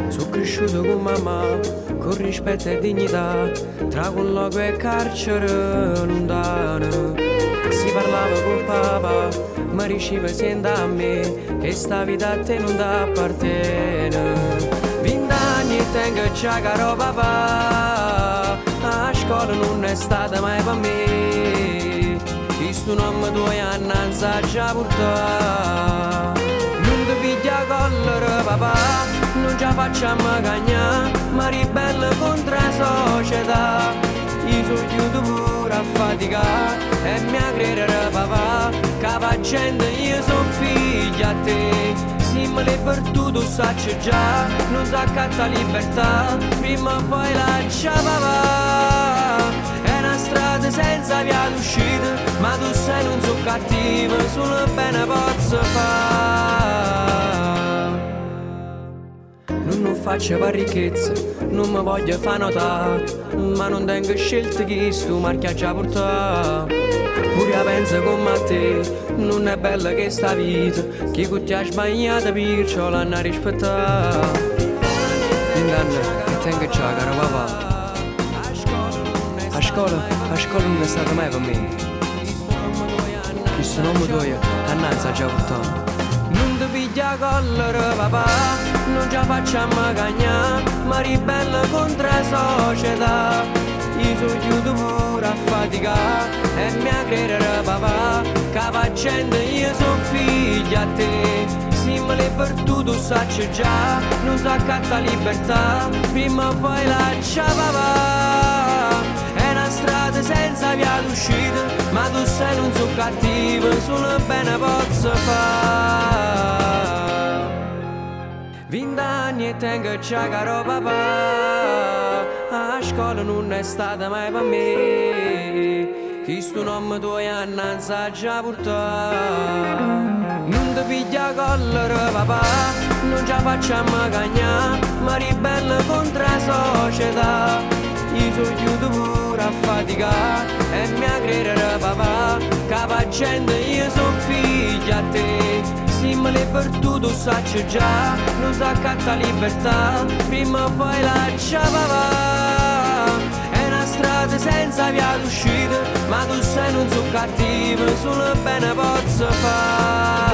Sono cresciuto con mamma, con rispetto e dignità, tra colloquio e carcere lontano. Si parlava con papà, mi diceva senta a me, che sta vita a te non t'appartiene. 20 anni e tengo già caro papà, a scuola non è stata mai per me. Questo nome tuo anni non sa già portare. Non ti piglia collera papà, non ce la facciamo cagnare, ma ribelle contro la società. Io sono chiuso pure a faticare e mi a credere papà, che fa gente io sono figlio a te. Se me l'hai perduto sacci già, non sa accatta libertà, prima o poi lascia papà. È una strada senza via d'uscita, ma tu sei non so cattivo, solo bene posso fare. Non faccio per ricchezza, non mi voglio far notare, ma non tengo scelte che sto marchia già portare. Pure io penso come a te, non è bella che sta vita, chi ti ha sbagliato perciò l'hanno rispettata. Indanno che tengo già caro papà, a scuola non è stata mai per me. Questo nome tuo annanza già portato. Non ti piglia collera papà, non ce la facciamo cagnare, ma ribelle contro la società. Io sono chiuso pure a faticare e mi a credere papà, che fa gente io sono figlio a te. Se me l'hai perduto sacci già, non sa accatta libertà, prima o poi lascia papà. È una strada senza via d'uscita, ma tu sei non so cattivo, solo bene posso fare. 20 anni e tengo già caro papà, a scuola non è stata mai per me. Questo nome tuo non sa già portare. Non ti piglia collera papà, non ce la facciamo cagnare, ma ribelle contro la società. Io sono chiuso pure a faticare e mi a credere papà, che fa gente io sono figlio a te. Se me l'hai perduto sacci già, non sa accatta libertà, prima o poi lascia papà. È una strada senza via d'uscita, ma tu sei non so cattivo, solo bene posso fare.